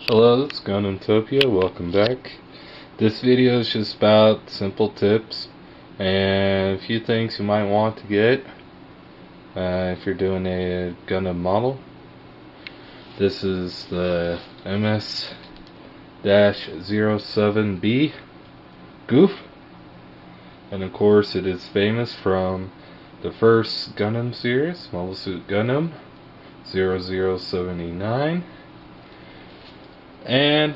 Hello, it's Gunpla. Welcome back. This video is just about simple tips and a few things you might want to get if you're doing a Gundam model. This is the MS-07B Goof, and of course it is famous from the first Gundam series, Mobile Suit Gundam 0079. And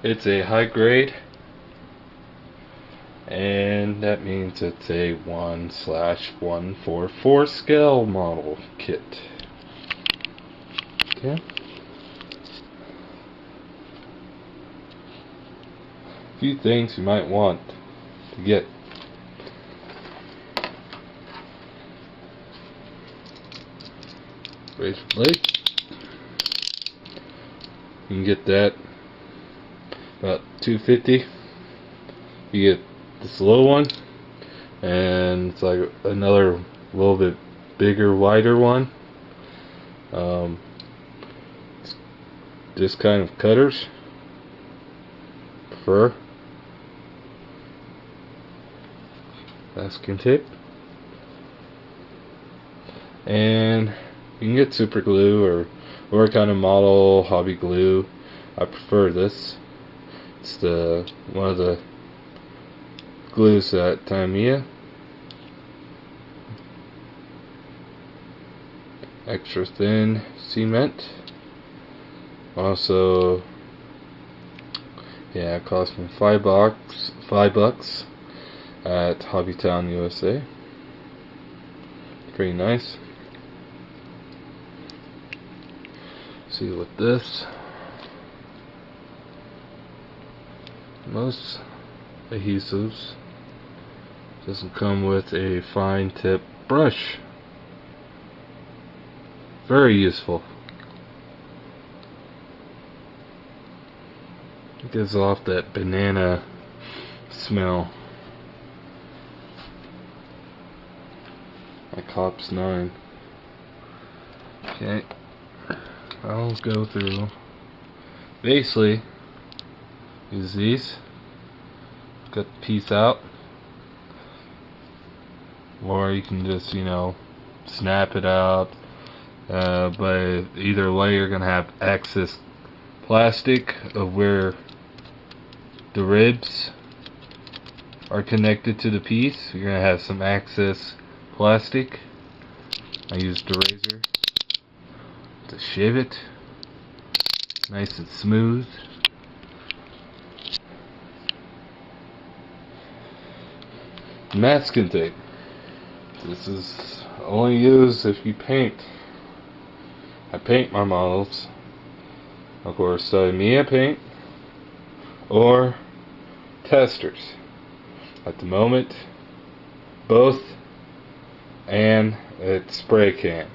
it's a high grade, and that means it's a 1/144 scale model kit. Okay. A few things you might want to get. Razor blade. You can get that about $2.50. You get this little one, and it's like another little bit bigger, wider one. It's this kind of cutters, fur, masking tape, and you can get super glue or kind of model hobby glue. I prefer this. It's one of the glues at Tamiya. Extra thin cement. Also, yeah, it cost me $5 at Hobbytown, USA. Pretty nice. See with this, most adhesives doesn't come with a fine tip brush. Very useful. It gives off that banana smell. Like Hops 9. Okay. I'll go through. Basically, use these. Cut the piece out, or you can just, snap it out. But either way, you're gonna have excess plastic of where the ribs are connected to the piece. You're gonna have some excess plastic. I used the razor to shave it nice and smooth. Masking tape. This is only used if you paint. I paint my models, of course, Tamiya paint or testers. At the moment, both, and it's spray can.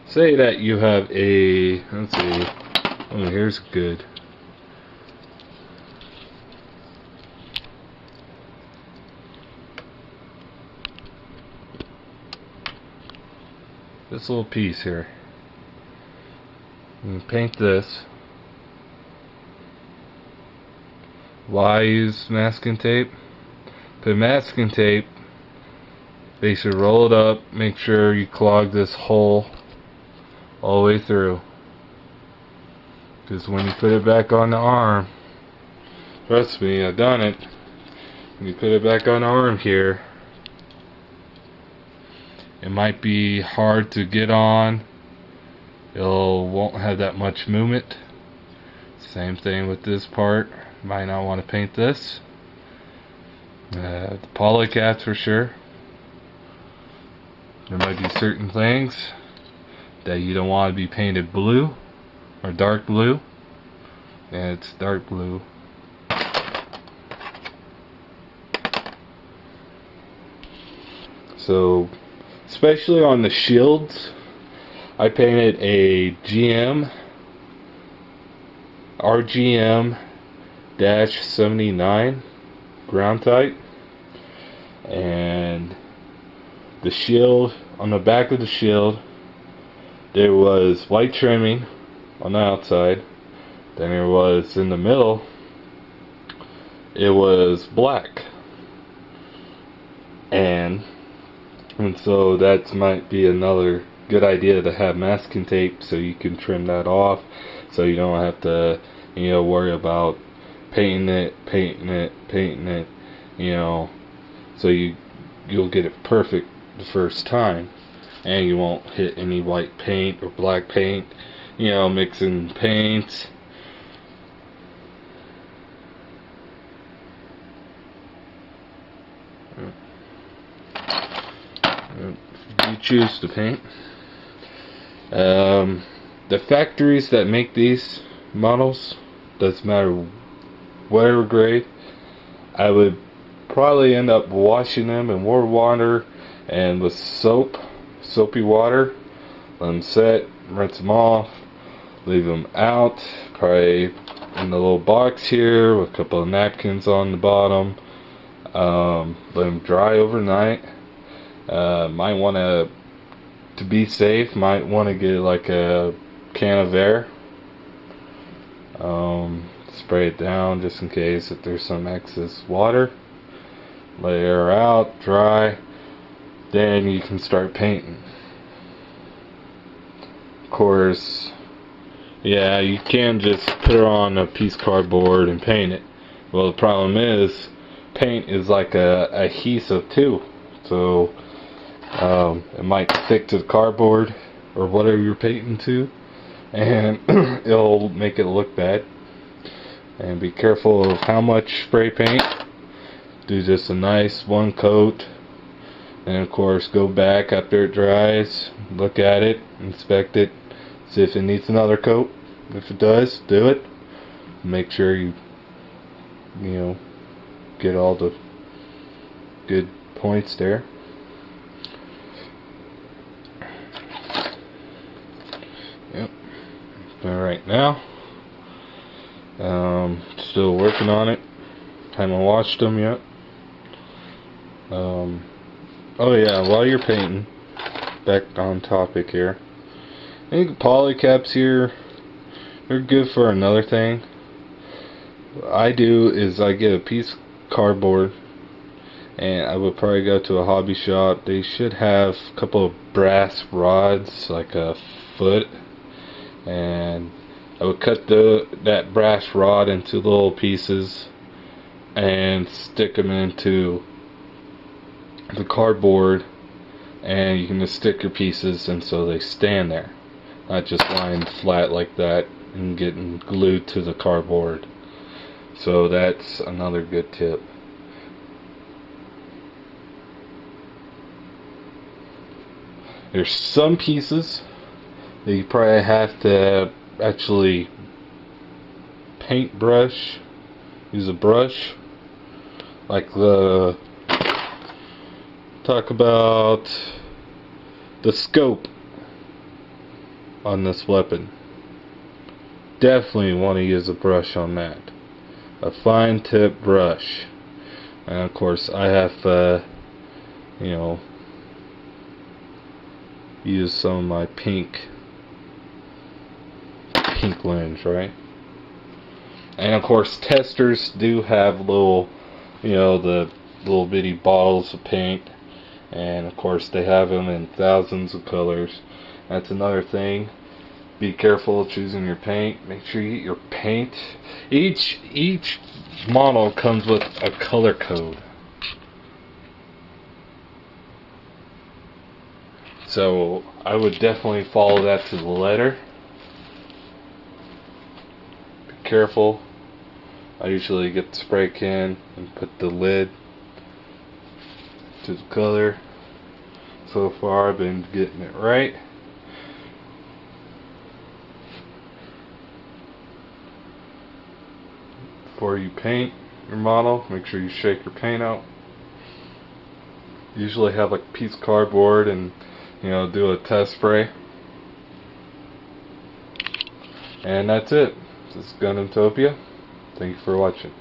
Say that you have a, let's see, oh, here's good. This little piece here. You can paint this. Why use masking tape? Put masking tape, basically roll it up, make sure you clog this hole all the way through, because when you put it back on the arm, trust me, I've done it, when you put it back on the arm here, it might be hard to get on. It won't have that much movement. Same thing with this part. Might not want to paint this. The polycaps for sure. There might be certain things that you don't want to be painted blue or dark blue, and it's dark blue. So, especially on the shields, I painted a RGM-79 ground type, and the shield, on the back of the shield, there was white trimming on the outside. Then there was in the middle, it was black. And so that might be another good idea to have masking tape so you can trim that off, so you don't have to, worry about painting it, so you'll get it perfect the first time, and you won't hit any white paint or black paint, mixing paints. You choose to paint. The factories that make these models, doesn't matter whatever grade, I would probably end up washing them in warm water and with soapy water. Let them set, rinse them off, leave them out, probably in the little box here with a couple of napkins on the bottom. Let them dry overnight. Might want to be safe, might want to get like a can of air. Spray it down just in case if there's some excess water. Let it air out, dry, then you can start painting. Of course, yeah, you can just put it on a piece of cardboard and paint it. Well, the problem is, paint is like a adhesive too, so it might stick to the cardboard or whatever you're painting to, and it'll make it look bad. And be careful of how much spray paint. Do just a nice one coat, and of course go back after it dries, look at it, inspect it, see if it needs another coat. If it does, do it. Make sure you get all the good points there. Yep. Alright, now still working on it. Haven't washed them yet. Oh yeah, while you're painting, back on topic here, I think poly caps here, they're good for another thing. What I do is I get a piece of cardboard, and I would probably go to a hobby shop. They should have a couple of brass rods, like a foot, and I would cut that brass rod into little pieces and stick them into the cardboard, and you can just stick your pieces and so they stand there, not just lying flat like that and getting glued to the cardboard. So that's another good tip. There's some pieces that you probably have to actually paintbrush, use a brush, like talk about the scope on this weapon. Definitely want to use a brush on that, a fine tip brush. And of course I have use some of my pink lens, right? And of course testers do have little, the little bitty bottles of paint, and of course they have them in thousands of colors. That's another thing. Be careful of choosing your paint. Make sure you get your paint. Each model comes with a color code. So I would definitely follow that to the letter. Be careful. I usually get the spray can and put the lid to the color. So far I've been getting it right. Before you paint your model, make sure you shake your paint out. Usually have like a piece of cardboard and do a test spray. And that's it. This is Gunpla. Thank you for watching.